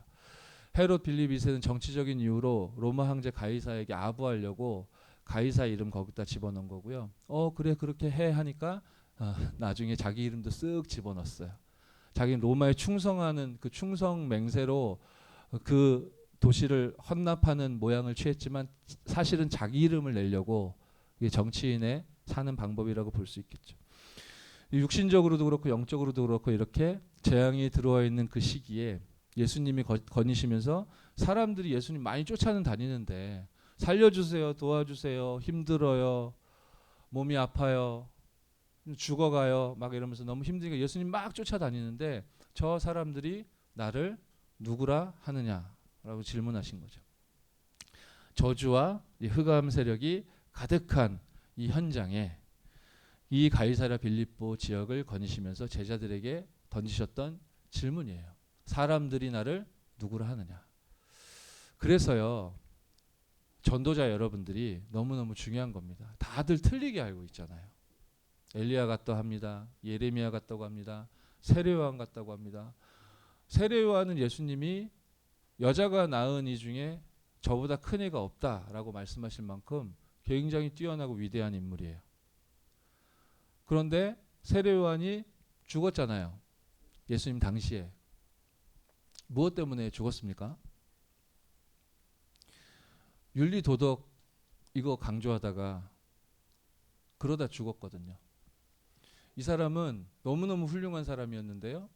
헤롯 빌립 2세는 정치적인 이유로 로마 황제 가이사에게 아부하려고 가이사 이름 거기다 집어넣은 거고요. 그래 그렇게 해 하니까 나중에 자기 이름도 쓱 집어넣었어요. 자기는 로마에 충성하는 그 충성 맹세로 그 도시를 헌납하는 모양을 취했지만 사실은 자기 이름을 내려고 이게 정치인의 사는 방법이라고 볼 수 있겠죠. 육신적으로도 그렇고 영적으로도 그렇고 이렇게 재앙이 들어와 있는 그 시기에 예수님이 거니시면서 사람들이 예수님 많이 쫓아는 다니는데 살려주세요, 도와주세요, 힘들어요, 몸이 아파요, 죽어가요 막 이러면서 너무 힘드니까 예수님 막 쫓아다니는데 저 사람들이 나를 누구라 하느냐라고 질문하신 거죠. 저주와 이 흑암 세력이 가득한 이 현장에 이 가이사랴 빌립보 지역을 거니시면서 제자들에게 던지셨던 질문이에요. 사람들이 나를 누구라 하느냐. 그래서요, 전도자 여러분들이 너무너무 중요한 겁니다. 다들 틀리게 알고 있잖아요. 엘리야 같다고 합니다. 예레미야 같다고 합니다. 세례요한 같다고 합니다. 세례요한은 예수님이 여자가 낳은 이 중에 저보다 큰 애가 없다라고 말씀하실 만큼 굉장히 뛰어나고 위대한 인물이에요. 그런데 세례요한이 죽었잖아요. 예수님 당시에. 무엇 때문에 죽었습니까? 윤리 도덕 이거 강조하다가 그러다 죽었거든요. 이 사람은 너무너무 훌륭한 사람이었는데요.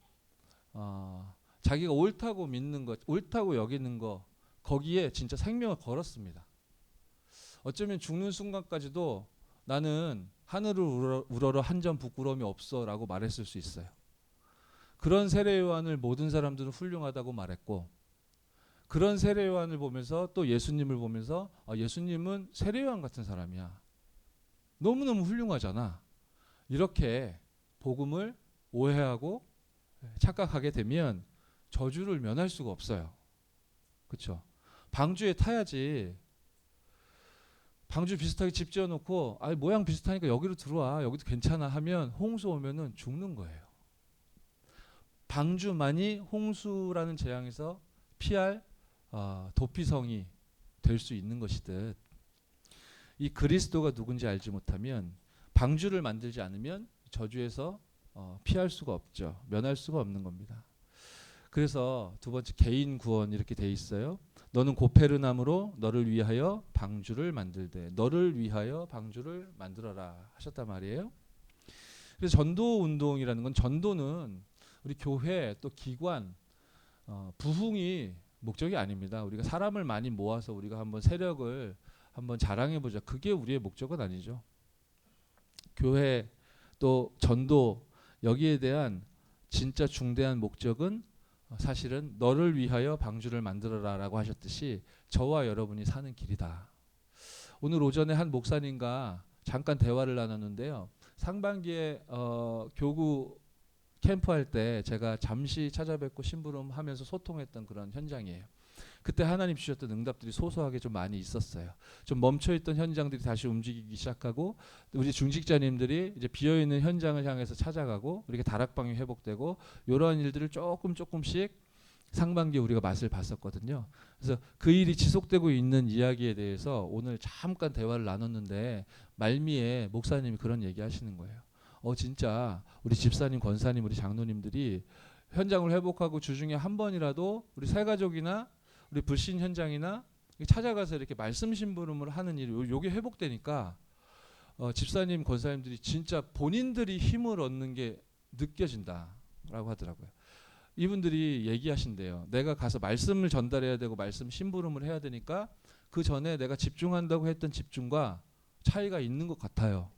자기가 옳다고 믿는 것, 옳다고 여기는 거 거기에 진짜 생명을 걸었습니다. 어쩌면 죽는 순간까지도 나는 하늘을 우러러 한 점 부끄러움이 없어라고 말했을 수 있어요. 그런 세례요한을 모든 사람들은 훌륭하다고 말했고 그런 세례요한을 보면서 또 예수님을 보면서 예수님은 세례요한 같은 사람이야. 너무너무 훌륭하잖아. 이렇게 복음을 오해하고 착각하게 되면 저주를 면할 수가 없어요. 그렇죠? 방주에 타야지. 방주 비슷하게 집 지어놓고 모양 비슷하니까 여기로 들어와. 여기도 괜찮아 하면 홍수 오면은 죽는 거예요. 방주만이 홍수라는 재앙에서 피할 도피성이 될 수 있는 것이듯 이 그리스도가 누군지 알지 못하면 방주를 만들지 않으면 저주에서 피할 수가 없죠. 면할 수가 없는 겁니다. 그래서 두 번째 개인 구원 이렇게 돼 있어요. 너는 고페르나무로 너를 위하여 방주를 만들되 너를 위하여 방주를 만들어라 하셨단 말이에요. 그래서 전도 운동이라는 건 전도는 우리 교회 또 기관 부흥이 목적이 아닙니다. 우리가 사람을 많이 모아서 우리가 한번 세력을 한번 자랑해 보자. 그게 우리의 목적은 아니죠. 교회 또 전도 여기에 대한 진짜 중대한 목적은 사실은 너를 위하여 방주를 만들어라라고 하셨듯이 저와 여러분이 사는 길이다. 오늘 오전에 한 목사님과 잠깐 대화를 나눴는데요. 상반기에 교구 캠프할 때 제가 잠시 찾아뵙고 심부름하면서 소통했던 그런 현장이에요. 그때 하나님 주셨던 응답들이 소소하게 좀 많이 있었어요. 좀 멈춰있던 현장들이 다시 움직이기 시작하고 우리 중직자님들이 이제 비어있는 현장을 향해서 찾아가고 이렇게 다락방이 회복되고 이러한 일들을 조금씩 상반기에 우리가 맛을 봤었거든요. 그래서 그 일이 지속되고 있는 이야기에 대해서 오늘 잠깐 대화를 나눴는데 말미에 목사님이 그런 얘기 하시는 거예요. 진짜 우리 집사님, 권사님, 우리 장로님들이 현장을 회복하고 주중에 한 번이라도 우리 새가족이나 우리 불신 현장이나 찾아가서 이렇게 말씀 심부름을 하는 일이 요게 회복되니까 집사님, 권사님들이 진짜 본인들이 힘을 얻는 게 느껴진다라고 하더라고요. 이분들이 얘기하신대요. 내가 가서 말씀을 전달해야 되고 말씀 심부름을 해야 되니까 그 전에 내가 집중한다고 했던 집중과 차이가 있는 것 같아요.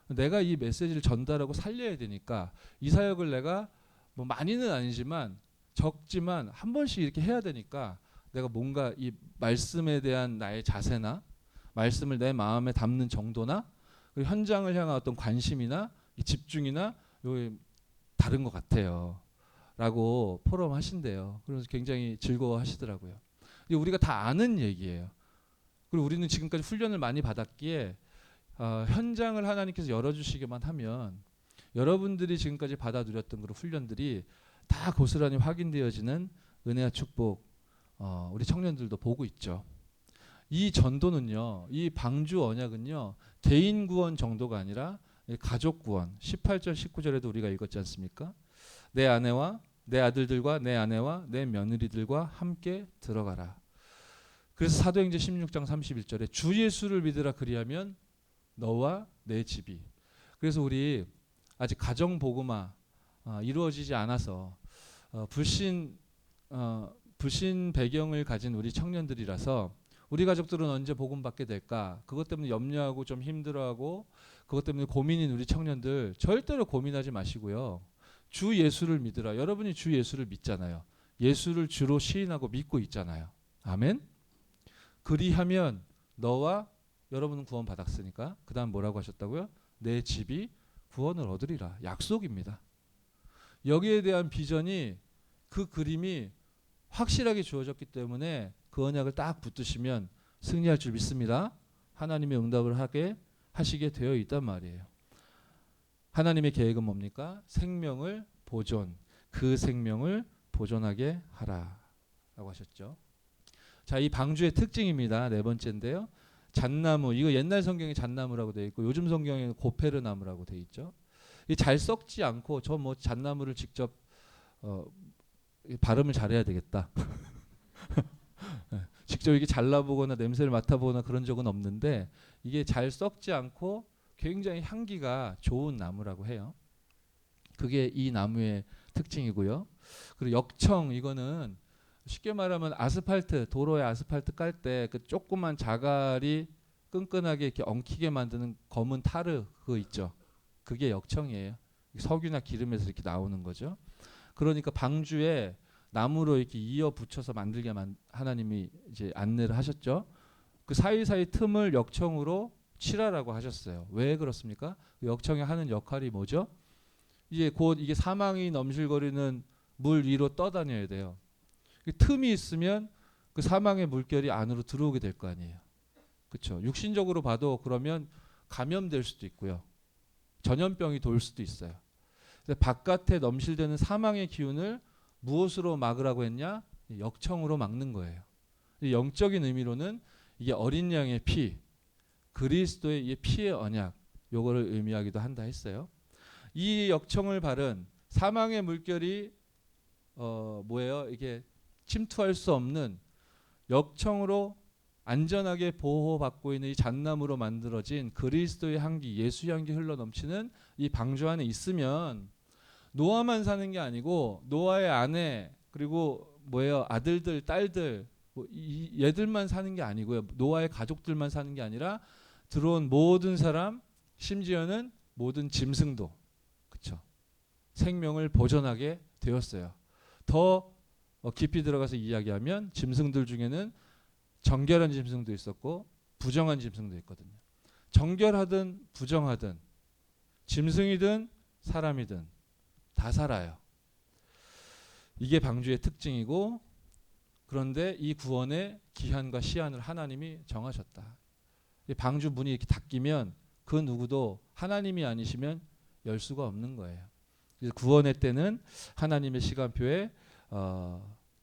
내가 이 메시지를 전달하고 살려야 되니까 이 사역을 내가 뭐 많이는 아니지만 적지만 한 번씩 이렇게 해야 되니까 내가 뭔가 이 말씀에 대한 나의 자세나 말씀을 내 마음에 담는 정도나 그리고 현장을 향한 어떤 관심이나 이 집중이나 요 다른 것 같아요. 라고 포럼하신대요. 그래서 굉장히 즐거워하시더라고요. 우리가 다 아는 얘기예요. 그리고 우리는 지금까지 훈련을 많이 받았기에 현장을 하나님께서 열어주시기만 하면 여러분들이 지금까지 받아 누렸던 그런 훈련들이 다 고스란히 확인되어지는 은혜와 축복 우리 청년들도 보고 있죠. 이 전도는요, 이 방주 언약은요, 개인 구원 정도가 아니라 가족 구원. 18절 19절에도 우리가 읽었지 않습니까? 내 아내와 내 아들들과 내 아내와 내 며느리들과 함께 들어가라. 그래서 사도행전 16장 31절에 주 예수를 믿으라 그리하면 너와 내 집이. 그래서 우리 아직 가정 복음화 이루어지지 않아서 불신 배경을 가진 우리 청년들이라서 우리 가족들은 언제 복음 받게 될까? 그것 때문에 염려하고 좀 힘들어하고 그것 때문에 고민인 우리 청년들 절대로 고민하지 마시고요. 주 예수를 믿으라. 여러분이 주 예수를 믿잖아요. 예수를 주로 시인하고 믿고 있잖아요. 아멘. 그리하면 너와 여러분은 구원 받았으니까 그 다음 뭐라고 하셨다고요? 내 집이 구원을 얻으리라. 약속입니다. 여기에 대한 비전이 그 그림이 확실하게 주어졌기 때문에 그 언약을 딱 붙드시면 승리할 줄 믿습니다. 하나님의 응답을 하시게 되어 있단 말이에요. 하나님의 계획은 뭡니까? 생명을 보존, 그 생명을 보존하게 하라 라고 하셨죠. 자, 이 방주의 특징입니다. 네 번째인데요. 잣나무, 이거 옛날 성경에 잣나무라고 되어 있고 요즘 성경에는 고페르 나무라고 되어 있죠. 이 잘 썩지 않고 저 뭐 잣나무를 직접 발음을 잘해야 되겠다. 직접 이게 잘라보거나 냄새를 맡아보거나 그런 적은 없는데 이게 잘 썩지 않고 굉장히 향기가 좋은 나무라고 해요. 그게 이 나무의 특징이고요. 그리고 역청, 이거는 쉽게 말하면 아스팔트, 도로에 아스팔트 깔 때 그 조그만 자갈이 끈끈하게 이렇게 엉키게 만드는 검은 타르 그거 있죠. 그게 역청이에요. 석유나 기름에서 이렇게 나오는 거죠. 그러니까 방주에 나무로 이렇게 이어 붙여서 만들게 하나님이 이제 안내를 하셨죠. 그 사이사이 틈을 역청으로 칠하라고 하셨어요. 왜 그렇습니까? 역청이 하는 역할이 뭐죠? 이제 곧 이게 사망이 넘실거리는 물 위로 떠다녀야 돼요. 틈이 있으면 그 사망의 물결이 안으로 들어오게 될 거 아니에요. 그렇죠? 육신적으로 봐도 그러면 감염될 수도 있고요. 전염병이 돌 수도 있어요. 바깥에 넘실대는 사망의 기운을 무엇으로 막으라고 했냐? 역청으로 막는 거예요. 영적인 의미로는 이게 어린 양의 피, 그리스도의 이 피의 언약, 요거를 의미하기도 한다 했어요. 이 역청을 바른 사망의 물결이 뭐예요? 이게 침투할 수 없는 역청으로 안전하게 보호받고 있는 이 잣나무로 만들어진 그리스도의 향기, 예수 향기 흘러 넘치는 이 방주 안에 있으면 노아만 사는 게 아니고 노아의 아내 그리고 뭐예요? 아들들, 딸들 얘들만 사는 게 아니고요. 노아의 가족들만 사는 게 아니라 들어온 모든 사람, 심지어는 모든 짐승도 그렇죠. 생명을 보존하게 되었어요. 더 깊이 들어가서 이야기하면 짐승들 중에는 정결한 짐승도 있었고 부정한 짐승도 있거든요. 정결하든 부정하든 짐승이든 사람이든 다 살아요. 이게 방주의 특징이고 그런데 이 구원의 기한과 시한을 하나님이 정하셨다. 방주 문이 이렇게 닫히면 그 누구도 하나님이 아니시면 열 수가 없는 거예요. 그래서 구원의 때는 하나님의 시간표에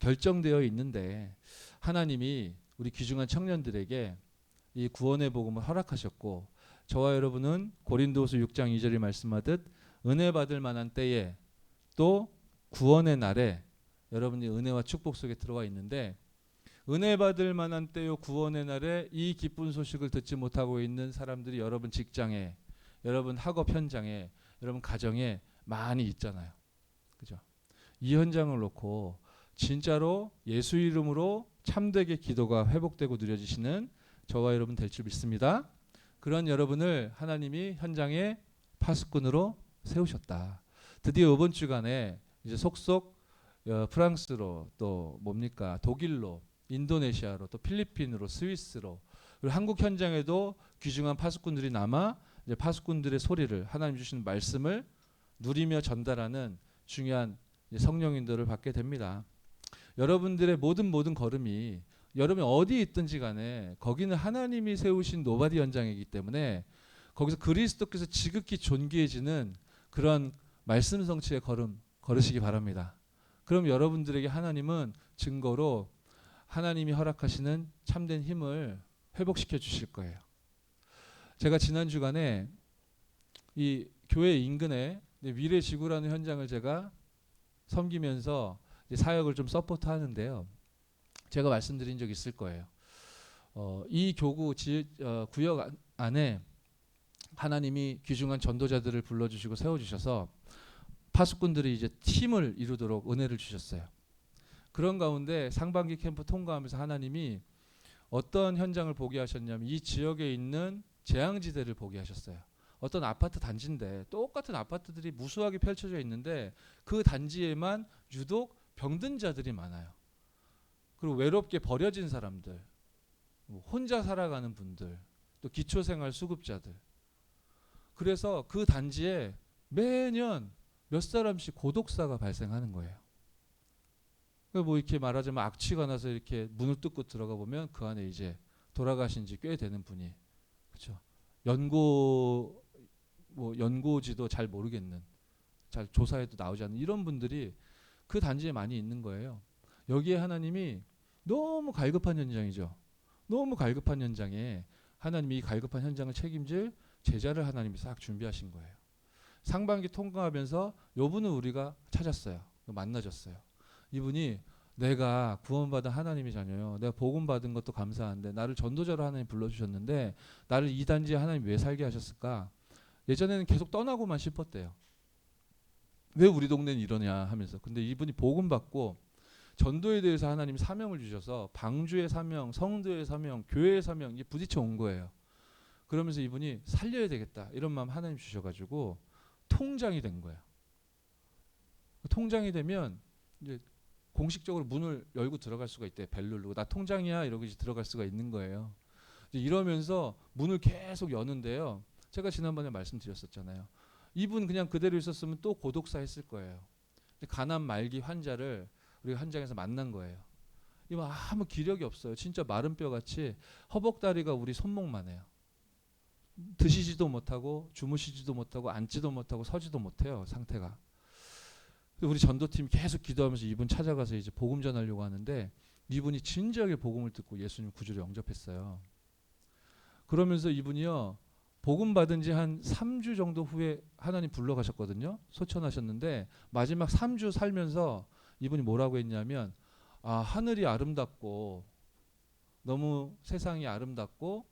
결정되어 있는데 하나님이 우리 귀중한 청년들에게 이 구원의 복음을 허락하셨고 저와 여러분은 고린도후서 6장 2절이 말씀하듯 은혜 받을 만한 때에 또 구원의 날에 여러분이 은혜와 축복 속에 들어와 있는데 은혜 받을 만한 때요 구원의 날에 이 기쁜 소식을 듣지 못하고 있는 사람들이 여러분 직장에 여러분 학업 현장에 여러분 가정에 많이 있잖아요. 그죠? 이 현장을 놓고 진짜로 예수 이름으로 참되게 기도가 회복되고 누려지시는 저와 여러분 될 줄 믿습니다. 그런 여러분을 하나님이 현장에 파수꾼으로 세우셨다. 드디어 이번 주간에 이제 속속 프랑스로 또 뭡니까 독일로 인도네시아로 또 필리핀으로 스위스로 그리고 한국 현장에도 귀중한 파수꾼들이 남아 이제 파수꾼들의 소리를 하나님 주시는 말씀을 누리며 전달하는 중요한 성령인들을 받게 됩니다. 여러분들의 모든 걸음이 여러분이 어디 있든지 간에 거기는 하나님이 세우신 노바디 현장이기 때문에 거기서 그리스도께서 지극히 존귀해지는 그런 말씀 성취의 걸음 걸으시기 바랍니다. 그럼 여러분들에게 하나님은 증거로 하나님이 허락하시는 참된 힘을 회복시켜 주실 거예요. 제가 지난 주간에 이 교회 인근에 미래지구라는 현장을 제가 섬기면서 사역을 좀 서포트 하는데요. 제가 말씀드린 적 있을 거예요. 이 교구 구역 안에 하나님이 귀중한 전도자들을 불러주시고 세워주셔서 파수꾼들이 이제 팀을 이루도록 은혜를 주셨어요. 그런 가운데 상반기 캠프 통과하면서 하나님이 어떤 현장을 보게 하셨냐면 이 지역에 있는 재앙지대를 보게 하셨어요. 어떤 아파트 단지인데 똑같은 아파트들이 무수하게 펼쳐져 있는데 그 단지에만 유독 병든 자들이 많아요. 그리고 외롭게 버려진 사람들, 혼자 살아가는 분들, 또 기초생활 수급자들. 그래서 그 단지에 매년 몇 사람씩 고독사가 발생하는 거예요. 뭐 이렇게 말하자면 악취가 나서 이렇게 문을 뚫고 들어가 보면 그 안에 이제 돌아가신 지 꽤 되는 분이, 그렇죠. 연고지도 잘 모르겠는, 잘 조사해도 나오지 않는 이런 분들이 그 단지에 많이 있는 거예요. 여기에 하나님이 너무 갈급한 현장이죠. 너무 갈급한 현장에 하나님이 이 갈급한 현장을 책임질 제자를 하나님이 싹 준비하신 거예요. 상반기 통과하면서 이분을 우리가 찾았어요. 만나줬어요. 이분이 내가 구원받은 하나님의 자녀요. 내가 복음 받은 것도 감사한데 나를 전도자로 하나님 불러주셨는데 나를 이 단지에 하나님 왜 살게 하셨을까? 예전에는 계속 떠나고만 싶었대요. 왜 우리 동네는 이러냐 하면서. 근데 이분이 복음 받고 전도에 대해서 하나님 사명을 주셔서 방주의 사명, 성도의 사명, 교회의 사명 이게 부딪혀 온 거예요. 그러면서 이분이 살려야 되겠다 이런 마음 하나님 주셔가지고 통장이 된 거예요. 통장이 되면 이제 공식적으로 문을 열고 들어갈 수가 있대. 벨 누르고 나 통장이야 이러고 이제 들어갈 수가 있는 거예요. 이러면서 문을 계속 여는데요. 제가 지난번에 말씀드렸었잖아요. 이분 그냥 그대로 있었으면 또 고독사 했을 거예요. 가난 말기 환자를 우리가 현장에서 만난 거예요. 이분 아무 기력이 없어요. 진짜 마른 뼈같이 허벅다리가 우리 손목만 해요. 드시지도 못하고 주무시지도 못하고 앉지도 못하고 서지도 못해요. 상태가. 우리 전도팀이 계속 기도하면서 이분 찾아가서 이제 복음 전하려고 하는데 이분이 진지하게 복음을 듣고 예수님 구주를 영접했어요. 그러면서 이분이요. 복음 받은 지 한 3주 정도 후에 하나님 불러가셨거든요. 소천하셨는데 마지막 3주 살면서 이분이 뭐라고 했냐면 하늘이 아름답고 너무 세상이 아름답고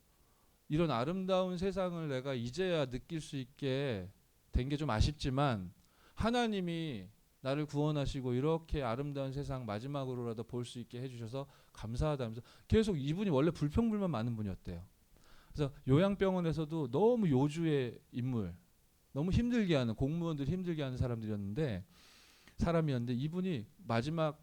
이런 아름다운 세상을 내가 이제야 느낄 수 있게 된 게 좀 아쉽지만 하나님이 나를 구원하시고 이렇게 아름다운 세상 마지막으로라도 볼 수 있게 해주셔서 감사하다면서 계속 이분이 원래 불평불만 많은 분이었대요. 그래서 요양병원에서도 너무 요주의 인물, 너무 힘들게 하는 공무원들 힘들게 하는 사람이었는데 이분이 마지막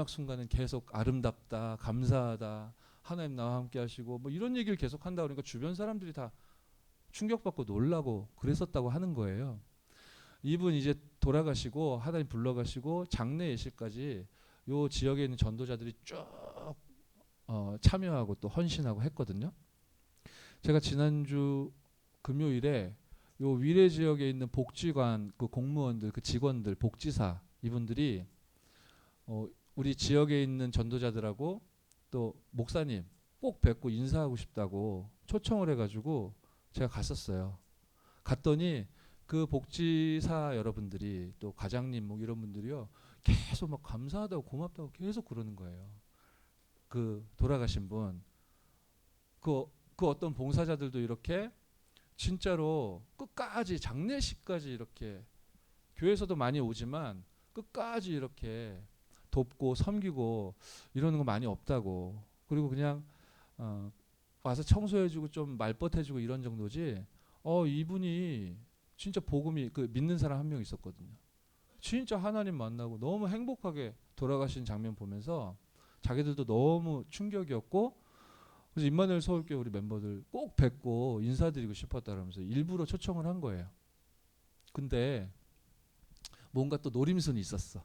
순간은 계속 아름답다, 감사하다, 하나님 나와 함께 하시고 뭐 이런 얘기를 계속 한다 그러니까 주변 사람들이 다 충격받고 놀라고 그랬었다고 하는 거예요. 이분 이제 돌아가시고 하나님 불러가시고 장례 예식까지 요 지역에 있는 전도자들이 쭉 참여하고 또 헌신하고 했거든요. 제가 지난주 금요일에 요 위례 지역에 있는 복지관 그 공무원들 그 직원들 복지사 이분들이 우리 지역에 있는 전도자들하고 또 목사님 꼭 뵙고 인사하고 싶다고 초청을 해가지고 제가 갔었어요. 갔더니 그 복지사 여러분들이 또 과장님 뭐 이런 분들이요 계속 막 감사하다고 고맙다고 계속 그러는 거예요. 그 돌아가신 분, 그 어떤 봉사자들도 이렇게 진짜로 끝까지 장례식까지 이렇게 교회에서도 많이 오지만 끝까지 이렇게 돕고 섬기고 이러는 거 많이 없다고. 그리고 그냥 와서 청소해주고 좀 말벗해주고 이런 정도지. 이분이 진짜 복음이 그 믿는 사람 한 명 있었거든요. 진짜 하나님 만나고 너무 행복하게 돌아가신 장면 보면서 자기들도 너무 충격이었고, 그래서 임마누엘 서울교회 우리 멤버들 꼭 뵙고 인사드리고 싶었다라면서 일부러 초청을 한 거예요. 근데 뭔가 또 노림수는 있었어.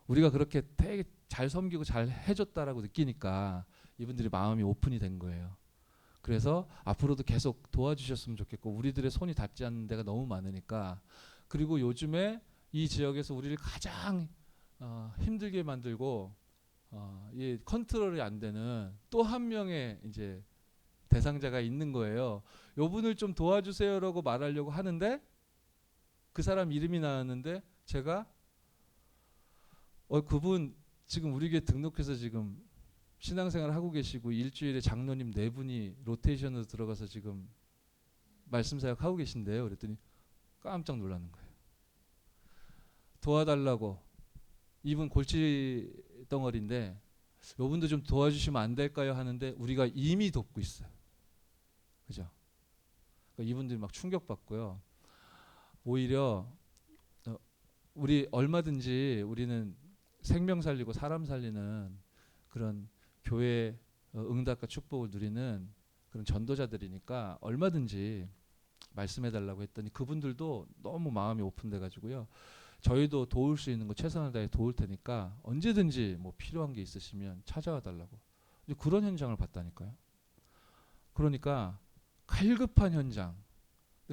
우리가 그렇게 되게 잘 섬기고 잘 해줬다라고 느끼니까 이분들이 마음이 오픈이 된 거예요. 그래서 앞으로도 계속 도와주셨으면 좋겠고, 우리들의 손이 닿지 않는 데가 너무 많으니까. 그리고 요즘에 이 지역에서 우리를 가장 힘들게 만들고 이 컨트롤이 안 되는 또 한 명의 이제 대상자가 있는 거예요. 요분을 좀 도와주세요라고 말하려고 하는데 그 사람 이름이 나왔는데 제가 그분 지금 우리 교회 등록해서 지금 신앙생활 하고 계시고 일주일에 장로님 4분이 로테이션으로 들어가서 지금 말씀 사역 하고 계신데요. 그랬더니 깜짝 놀라는 거예요. 도와달라고. 이분 골치 덩어리인데 요분도 좀 도와주시면 안 될까요 하는데 우리가 이미 돕고 있어요. 그죠? 그러니까 이분들이 막 충격받고요. 오히려 우리 얼마든지 우리는 생명 살리고 사람 살리는 그런 교회 응답과 축복을 누리는 그런 전도자들이니까 얼마든지 말씀해달라고 했더니 그분들도 너무 마음이 오픈돼 가지고요. 저희도 도울 수 있는 거 최선을 다해 도울 테니까 언제든지 뭐 필요한 게 있으시면 찾아와 달라고. 그런 현장을 봤다니까요. 그러니까 갈급한 현장.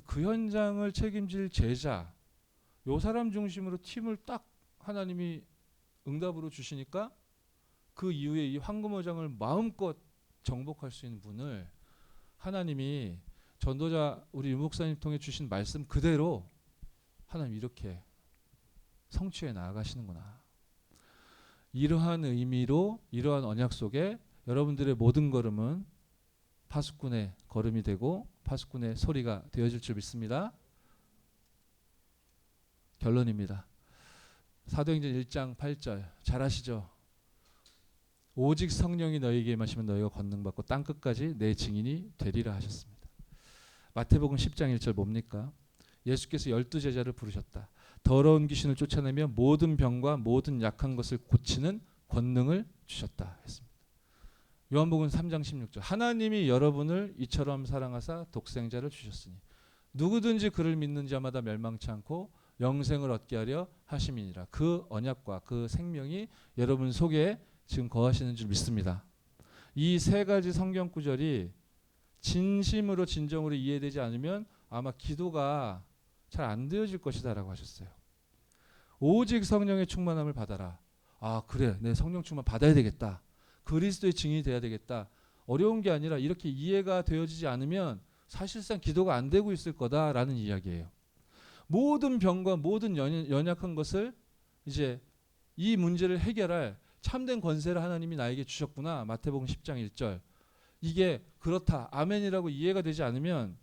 그 현장을 책임질 제자, 요 사람 중심으로 팀을 딱 하나님이 응답으로 주시니까 그 이후에 이 황금어장을 마음껏 정복할 수 있는 분을 하나님이 전도자 우리 유 목사님 통해 주신 말씀 그대로 하나님 이렇게 성취해 나아가시는구나. 이러한 의미로 이러한 언약 속에 여러분들의 모든 걸음은 파수꾼의 걸음이 되고 파수꾼의 소리가 되어질 줄 믿습니다. 결론입니다. 사도행전 1장 8절 잘 아시죠? 오직 성령이 너희에게 임하시면 너희가 권능받고 땅끝까지 내 증인이 되리라 하셨습니다. 마태복음 10장 1절 뭡니까? 예수께서 12제자를 부르셨다. 더러운 귀신을 쫓아내며 모든 병과 모든 약한 것을 고치는 권능을 주셨다 했습니다. 요한복음 3장 16절 하나님이 여러분을 이처럼 사랑하사 독생자를 주셨으니 누구든지 그를 믿는 자마다 멸망치 않고 영생을 얻게 하려 하심이니라. 그 언약과 그 생명이 여러분 속에 지금 거하시는 줄 믿습니다. 이 세 가지 성경 구절이 진심으로 진정으로 이해되지 않으면 아마 기도가 잘 안 되어질 것이다 라고 하셨어요. 오직 성령의 충만함을 받아라. 아 그래 내 성령 충만 받아야 되겠다. 그리스도의 증인이 돼야 되겠다. 어려운 게 아니라 이렇게 이해가 되어지지 않으면 사실상 기도가 안 되고 있을 거다라는 이야기예요. 모든 병과 모든 연약한 것을 이제 이 문제를 해결할 참된 권세를 하나님이 나에게 주셨구나. 마태복음 10장 1절. 이게 그렇다. 아멘이라고 이해가 되지 않으면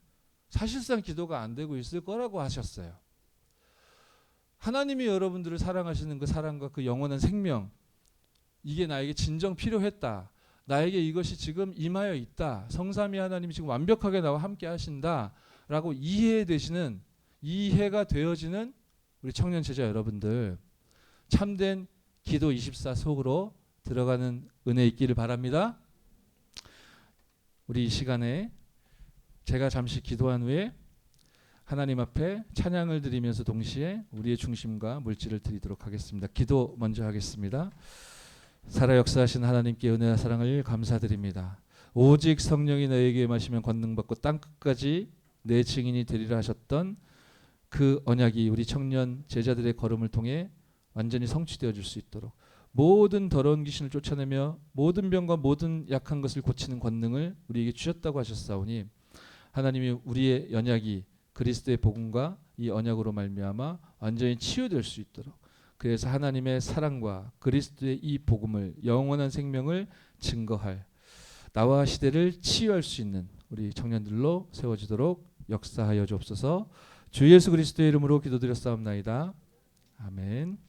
사실상 기도가 안 되고 있을 거라고 하셨어요. 하나님이 여러분들을 사랑하시는 그 사랑과 그 영원한 생명, 이게 나에게 진정 필요했다. 나에게 이것이 지금 임하여 있다. 성삼위 하나님이 지금 완벽하게 나와 함께 하신다. 라고 이해되시는, 이해가 되어지는 우리 청년 제자 여러분들, 참된 기도 24 속으로 들어가는 은혜 있기를 바랍니다. 우리 이 시간에 제가 잠시 기도한 후에 하나님 앞에 찬양을 드리면서 동시에 우리의 중심과 물질을 드리도록 하겠습니다. 기도 먼저 하겠습니다. 살아 역사하신 하나님께 은혜와 사랑을 감사드립니다. 오직 성령이 너에게 임하시면 권능받고 땅끝까지 내 증인이 되리라 하셨던 그 언약이 우리 청년 제자들의 걸음을 통해 완전히 성취되어 줄 수 있도록 모든 더러운 귀신을 쫓아내며 모든 병과 모든 약한 것을 고치는 권능을 우리에게 주셨다고 하셨사오니 하나님이 우리의 연약이 그리스도의 복음과 이 언약으로 말미암아 완전히 치유될 수 있도록, 그래서 하나님의 사랑과 그리스도의 이 복음을, 영원한 생명을 증거할, 나와 시대를 치유할 수 있는 우리 청년들로 세워지도록 역사하여 주옵소서. 주 예수 그리스도의 이름으로 기도드렸사옵나이다. 아멘.